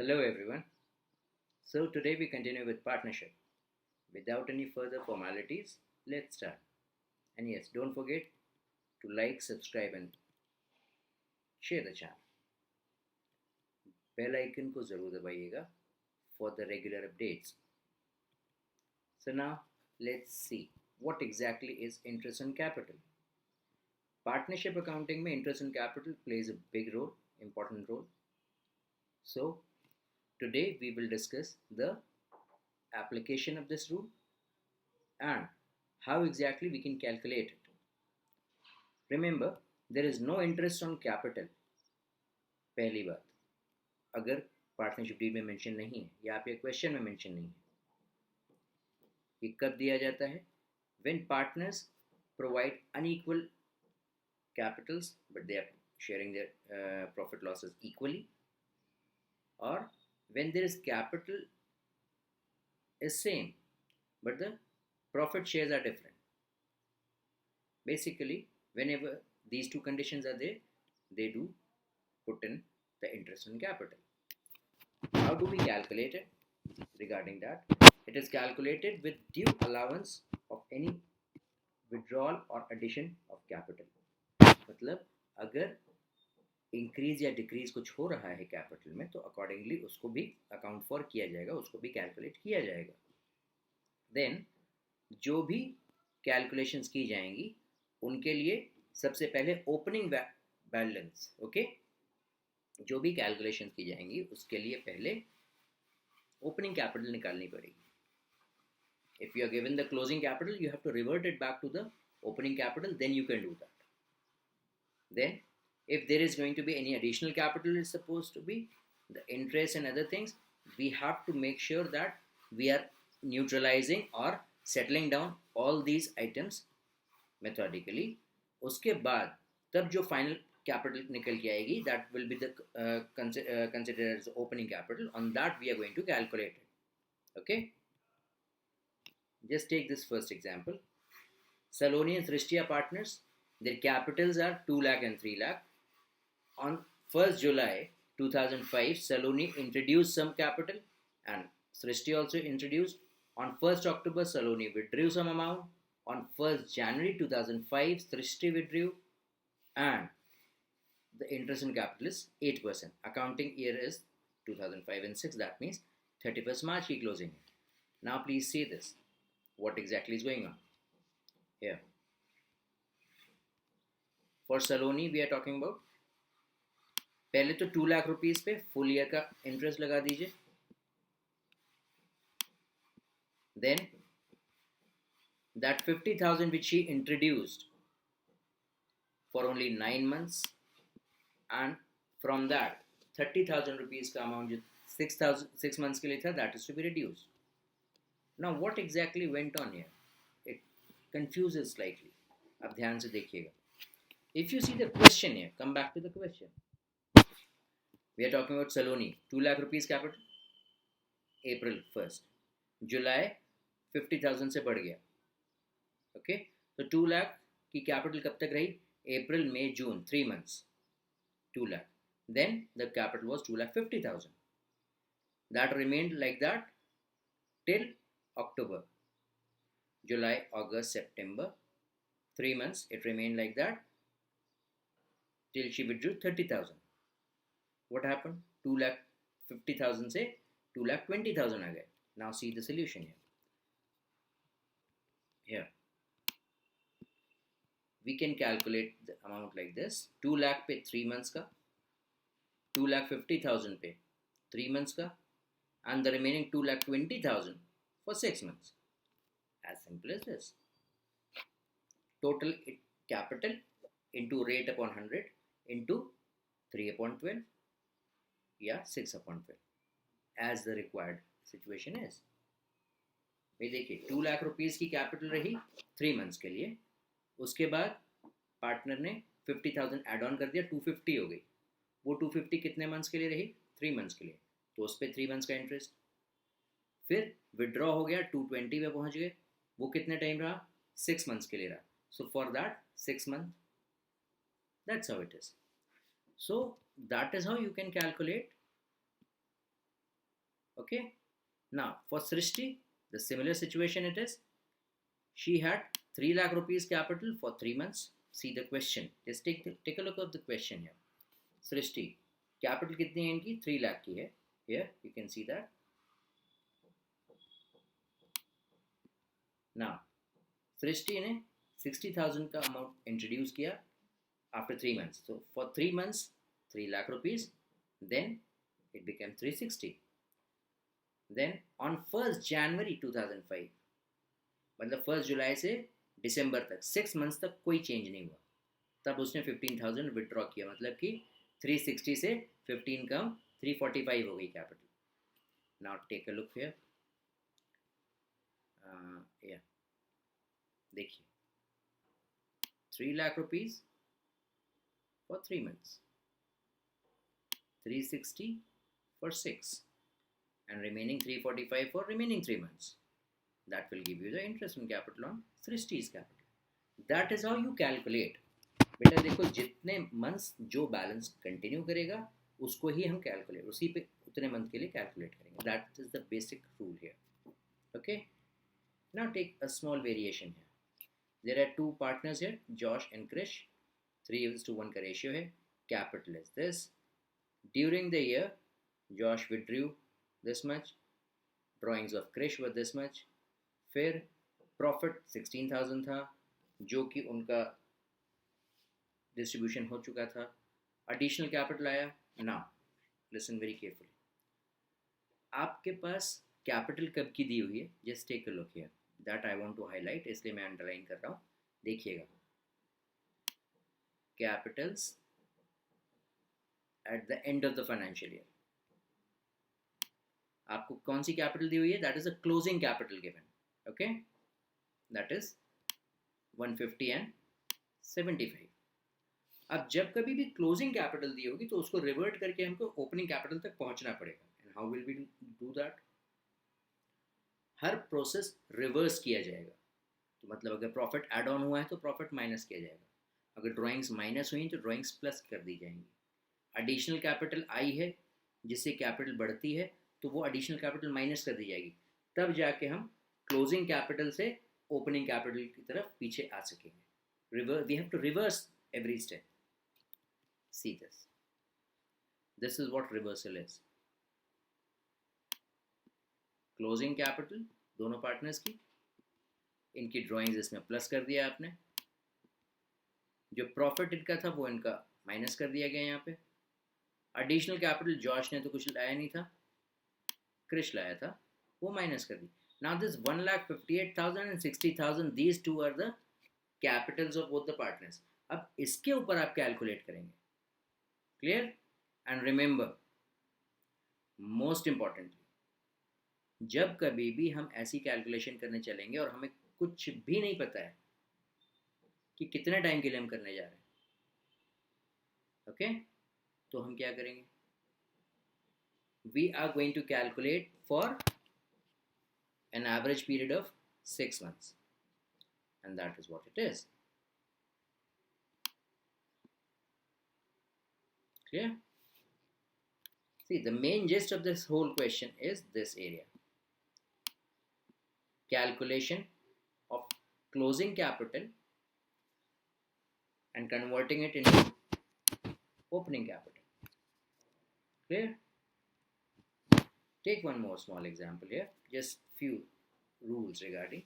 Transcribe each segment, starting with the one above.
Hello everyone. So today we continue with partnership. Without any further formalities, let's start. And yes, don't forget to like, subscribe and share the channel. Bell icon को जरूर दबाइएगा for the regular updates. So now let's see what exactly is interest on capital. Partnership accounting में interest on capital plays a big role, important role. So today we will discuss the application of this rule and how exactly we can calculate it. Remember, there is no interest on capital. पहली बात, अगर partnership deed में mention नहीं है या आपके question में mention नहीं है, ये कब दिया जाता है? When partners provide unequal capitals but they are sharing their profit losses equally, or when there is capital is same but the profit shares are different. Basically, whenever these two conditions are there, they do put in the interest on capital. How do we calculate it? Regarding that, it is calculated with due allowance of any withdrawal or addition of capital. मतलब अगर increase या decrease कुछ हो रहा है capital में तो accordingly उसको भी अकाउंट फॉर किया जाएगा, उसको भी कैलकुलेट किया जाएगा. देन जो भी कैलकुलेशंस की जाएंगी उनके लिए सबसे पहले ओपनिंग बैलेंस, ओके, जो भी कैलकुलेशंस की जाएंगी उसके लिए पहले ओपनिंग कैपिटल निकालनी पड़ेगी. If you are given the closing capital, you have to revert it back to the opening capital, then you can do that. Then if there is going to be any additional capital is supposed to be the interest and other things, we have to make sure that we are neutralizing or settling down all these items methodically. उसके बाद तब जो final capital निकल के आएगी, that will be the considered as opening capital. On that we are going to calculate it. Okay, just take this first example. Saloni and Srishti are partners. Their capitals are 2 lakh and 3 lakh. On 1st July 2005, Saloni introduced some capital and Srishti also introduced. On 1st October, Saloni withdrew some amount. On 1st January 2005, Srishti withdrew, and the interest on capital is 8%. Accounting year is 2005 and 6. That means 31st March की closing है. Now please see this. What exactly is going on here? For Saloni we are talking about, पहले तो 2 lakh rupees पे full year का interest लगा दीजिए. Then that 50,000 which she introduced for only 9 months, and from that 30,000 rupees का amount जो 6 months के लिए था, that is to be reduced. Now what exactly went on here? It confuses slightly. अब ध्यान से देखिएगा. If you see the question here, come back to the question. We are talking about Saloni, 2 lakh rupees capital, April 1st. July 50,000 से बढ़ गया. Okay, so 2 lakh की capital कब तक रही? April, May, June, 3 months, 2 lakh. Then the capital was 2,50,000. That remained like that till October. July, August, September, 3 months it remained like that till she withdrew 30,000. What happened? 2,50,000 से 2,20,000 आ गए. Now see the solution here. Here we can calculate the amount like this. 2 lakh पे 3 months का, 2,50,000 पे 3 months का, and the remaining 2,20,000 for 6 months. As simple as this. Total capital into rate upon 100 into 3 upon 12 या 6 upon 12 as the required situation is. ये देखिए 2 lakh rupees की capital रही 3 months के लिए. उसके बाद पार्टनर ने 50,000 एड ऑन कर दिया, 250 हो गई. वो 250 कितने मंथ्स के लिए रही? 3 मंथ्स के लिए. तो उस पर 3 मंथ्स का इंटरेस्ट. फिर विड्रॉ हो गया, 220 पे पहुंच गए. वो कितने टाइम रहा? 6 मंथ्स के लिए रहा. So for that 6 month, that's how it is. So that is how you can calculate Okay, now for Srishti, the similar situation it is. She had 3 lakh rupees capital for 3 months. See the question, just take a look at the question here. Srishti, capital कितनी है इनकी? 3 lakh की है. Here you can see that. Now Srishti ने 60,000 का amount introduce किया after 3 months. So for 3 months 3 lakh rupees, then it became 360. Then on 1st January 2005, मतलब 1st जुलाई से दिसंबर तक 6 मंथ्स तक कोई चेंज नहीं हुआ, तब उसने 15,000 विड्रॉ किया, मतलब कि 360 से 15 कम 345 हो गई capital. Now take a look here. या देखिए 3 lakh rupees for 3 months, 360 for 6, and remaining 345 for remaining 3 months. That will give you the interest on capital on Srishti's capital. That is how you calculate. बेटा देखो, जितने months जो balance continue करेगा उसको ही हम calculate, उसी पे उतने मंथ के लिए कैलकुलेट करेंगे. That is the basic rule here. Okay, now take a small variation here. There are two partners here, Josh and Krish. 3:1 का रेशियो है. Capital is this. During the year Josh withdrew this much, drawings of Krish were this much. फिर profit 16,000 था जो कि उनका distribution हो चुका था. एडिशनल कैपिटल आया. Now listen very carefully. आपके पास कैपिटल कब की दी हुई है? Just take a look here. That I want to highlight, इसलिए मैं अंडरलाइन कर रहा हूँ. देखिएगा, capitals at the end of the financial year. आपको कौन सी कैपिटल दी हुई है? That is a closing capital given. Okay, that is 150 and 75. अब जब कभी भी क्लोजिंग कैपिटल दी होगी तो उसको रिवर्ट करके हमको ओपनिंग कैपिटल तक पहुंचना पड़ेगा. And how will we do that? हर प्रोसेस रिवर्स किया जाएगा. तो मतलब अगर प्रॉफिट ऐड ऑन हुआ है तो प्रॉफिट माइनस किया जाएगा, अगर ड्राइंग्स माइनस हुई तो ड्राइंग्स प्लस कर दी जाएंगी. एडिशनल कैपिटल आई है, जिससे कैपिटल बढ़ती है, तो वो एडिशनल कैपिटल माइनस कर दी जाएगी. तब जाके हम क्लोजिंग कैपिटल से ओपनिंग कैपिटल की तरफ पीछे आ सकेंगे. We have to reverse every step. See this, this is what reversal is. Closing capital दोनों पार्टनर्स की, इनकी ड्राइंग्स इसमें प्लस कर दिया आपने. जो प्रॉफिट इनका था वो इनका माइनस कर दिया गया यहाँ पे. एडिशनल कैपिटल जॉश ने तो कुछ लाया नहीं था, क्रिश लाया था, वो माइनस कर दी. Now this 1,58,000 and 60,000, these two are the capitals of both the partners. अब इसके ऊपर आप कैलकुलेट करेंगे. Clear? And remember, most importantly, जब कभी भी हम ऐसी कैलकुलेशन करने चलेंगे और हमें कुछ भी नहीं पता है कि कितने टाइम के लिए हम करने जा रहे हैं, ओके, तो हम क्या करेंगे? We are going to calculate for an average period of 6 months, and that is what it is. Clear? See, the main gist of this whole question is this area: calculation of closing capital and converting it into opening capital. Clear? Take one more small example here, just few rules regarding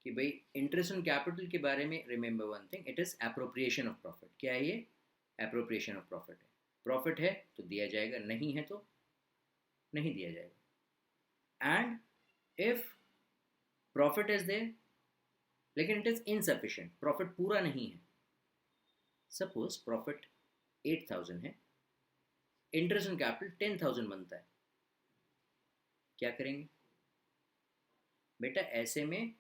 कि भाई interest on capital के बारे में. Remember one thing, it is appropriation of profit. क्या है ये? Appropriation of profit है. Profit है तो दिया जाएगा, नहीं है तो नहीं दिया जाएगा. And if profit is there लेकिन इट इज इनसफिशिएंट, प्रॉफिट पूरा नहीं है. सपोज प्रॉफिट 8,000 है, इंटरेस्ट ऑन कैपिटल 10,000 बनता है, क्या करेंगे? बेटा ऐसे में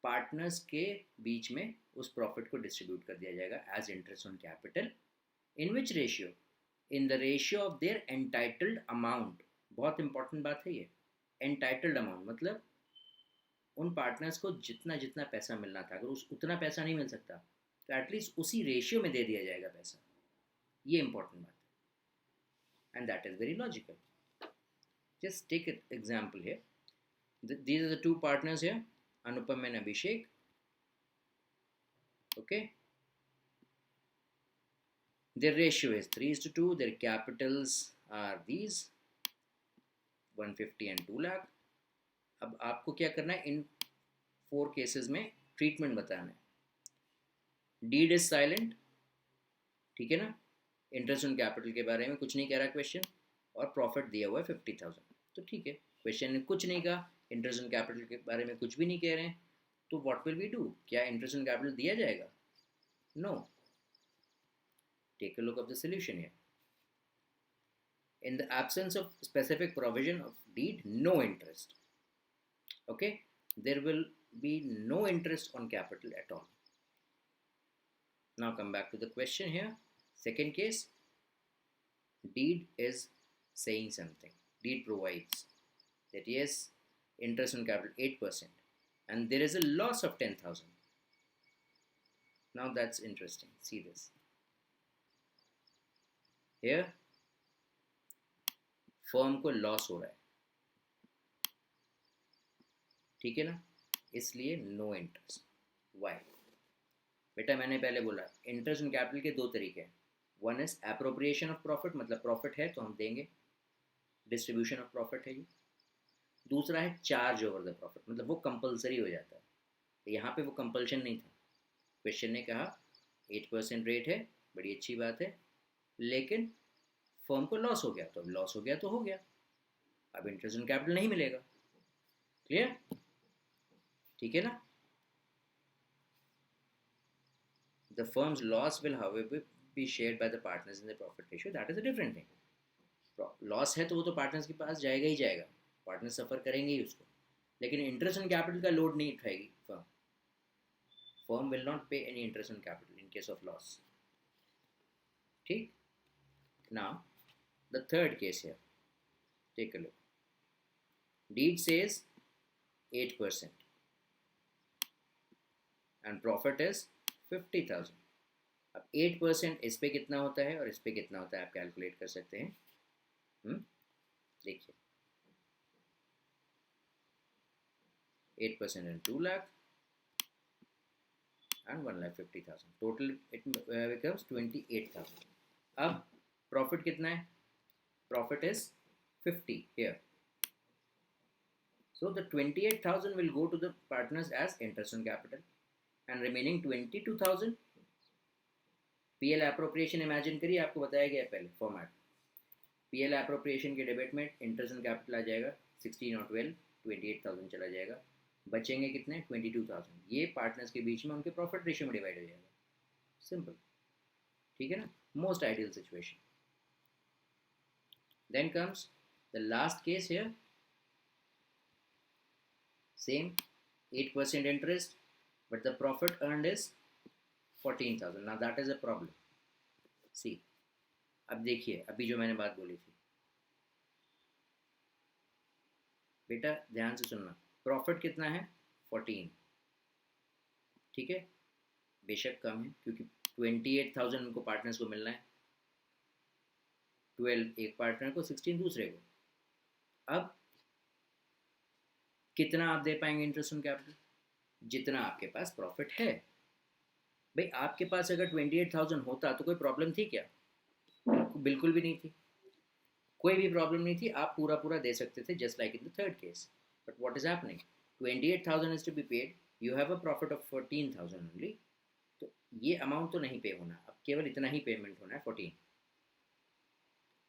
पार्टनर्स के बीच में उस प्रॉफिट को डिस्ट्रीब्यूट कर दिया जाएगा as interest on capital. In which ratio? In the ratio of their entitled amount. बहुत इंपॉर्टेंट बात है ये. एंटाइटल्ड अमाउंट मतलब उन पार्टनर्स को जितना जितना पैसा मिलना था, अगर उस उतना पैसा नहीं मिल सकता तो एटलीस्ट उसी रेशियो में दे दिया जाएगा पैसा. ये इंपॉर्टेंट बात है, and that is very logical. Just take an example here. These are the two partners here, Anupam and Abhishek. Okay, their ratio is 3:2. Their capitals are these 150 and 2 lakh. अब आपको क्या करना है, इन 4 केसेस में treatment बताना है. Deed is silent, ठीक है ना, इंटरेस्ट ऑन कैपिटल के बारे में कुछ नहीं कह रहा क्वेश्चन, और प्रॉफिट दिया हुआ है 50,000, तो ठीक है. क्वेश्चन ने कुछ नहीं कहा, इंटरेस्ट ऑन कैपिटल के बारे में कुछ भी नहीं कह रहे हैं, तो व्हाट विल वी डू? क्या इंटरेस्ट ऑन कैपिटल दिया जाएगा? No. Take a look of the solution here. In the absence of specific provision of deed, no interest. Okay, there will be no interest on capital at all. Now come back to the question here. Second case, deed is saying something. Deed provides that yes, interest on capital 8%, and there is a loss of 10,000. Now that's interesting. See this. Here, firm को loss हो रहा है, ठीक है ना, इसलिए no interest. Y? बेटा मैंने पहले बोला इंटरेस्ट ऑन कैपिटल के दो तरीके हैं. One is appropriation of profit, मतलब प्रॉफिट है तो हम देंगे, डिस्ट्रीब्यूशन ऑफ प्रॉफिट है ये. दूसरा है चार्ज ओवर द प्रॉफिट, मतलब वो कंपलसरी हो जाता है. यहाँ पे वो कंपल्शन नहीं था. क्वेश्चन ने कहा 8% रेट है, बड़ी अच्छी बात है, लेकिन फर्म को लॉस हो गया, तो अब लॉस हो गया तो हो गया, अब इंटरेस्ट ऑन कैपिटल नहीं मिलेगा. क्लियर? ठीक है ना. The firms loss will however be shared by the partners in the profit ratio, that is a different thing. Loss है तो वो तो पार्टनर्स के पास जाएगा ही जाएगा, पार्टनर सफर करेंगे ही उसको, लेकिन इंटरेस्ट ऑन कैपिटल का लोड नहीं उठाएगी firm. Firm will not pay any interest on capital in case of loss. ठीक. Now the third case here, take a look. Deed says 8% and profit is 50,000. अब 8% इस पे कितना होता है और इस पे कितना होता है आप कैलकुलेट कर सकते हैं. देखिए 8% and 2 lakh and 1,50,000. Total it becomes 28,000. अब प्रॉफिट कितना है? Profit is 50 here. So the 28,000 will go to the partners as interest on capital, and remaining 22,000 PL appropriation. Imagine करिए, आपको बताया गया पहले फॉर्मेट. PL appropriation के डेबिट में इंटरेस्ट ऑन कैपिटल आ जाएगा 16 और 12, 28,000 चला जाएगा, बचेंगे कितने? 22,000. ये पार्टनर्स के बीच में उनके प्रॉफिट रेशियो में डिवाइड हो जाएगा. सिंपल, ठीक है ना. Most ideal situation. Then comes the last case here. Same 8% interest, but the profit earned is 14,000. Now that is a problem. See, अब देखिए अभी जो मैंने बात बोली थी, बेटा ध्यान से सुनना. प्रॉफिट कितना है? 14. ठीक है, बेशक कम है क्योंकि 28,000 उनको पार्टनर्स को मिलना है, 12 एक पार्टनर को, 16 दूसरे को. अब कितना आप दे पाएंगे इंटरेस्ट ऑन कैपिटल? जितना आपके पास प्रॉफिट है. भाई आपके पास अगर 28,000 होता तो कोई प्रॉब्लम थी क्या? बिल्कुल भी नहीं थी, कोई भी प्रॉब्लम नहीं थी. आप पूरा पूरा दे सकते थे, just like in the third case. But what is happening? 28,000 is to be paid, you have a profit of 14,000 only, तो ये अमाउंट तो नहीं पे होना, अब केवल इतना ही पेमेंट होना है 14.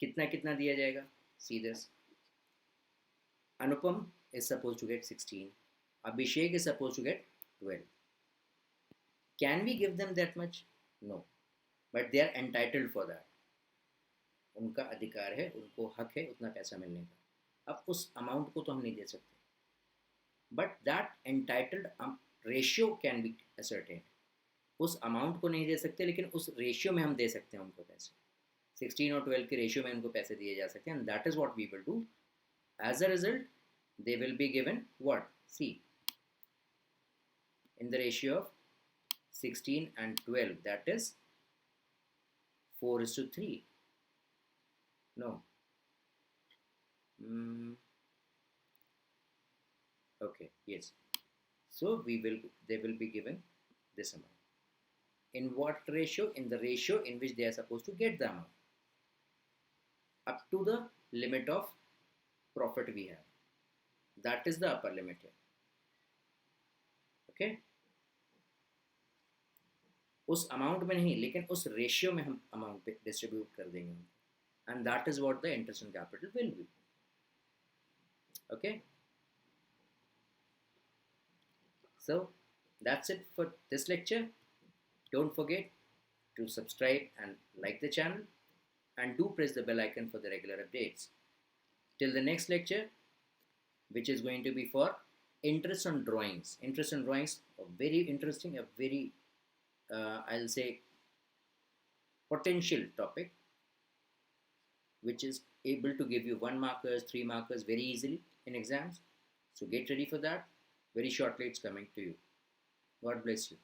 कितना कितना दिया जाएगा? See this. Anupam is supposed to get 16. Abhishek is supposed to get 12. Can we give them that much? No. But they are entitled for that. उनका अधिकार है, उनको हक है उतना पैसा मिलने का. अब उस अमाउंट को तो हम नहीं दे सकते, but that entitled ratio can be ascertained. उस अमाउंट को नहीं दे सकते, लेकिन उस रेशियो में हम दे सकते हैं उनको पैसे. 16 और 12 के रेशियो में उनको पैसे दिए जा सकते हैं, and that is what we will do. As a result they will be given what? See, in the ratio of 16 and 12, that is 4:3. No, Mm, okay, yes. So they will be given this amount. In what ratio? In the ratio in which they are supposed to get the amount up to the limit of profit we have. That is the upper limit here. Okay, उस amount में नहीं लेकिन उस ratio में हम amount distribute कर देंगे, and that is what the interest on capital will be. Okay, so that's it for this lecture. Don't forget to subscribe and like the channel, and do press the bell icon for the regular updates. Till the next lecture, which is going to be for interest on drawings. Interest on drawings, a very interesting, a very I'll say potential topic, which is able to give you 1 markers, 3 markers very easily in exams. So get ready for that. Very shortly it's coming to you. God bless you.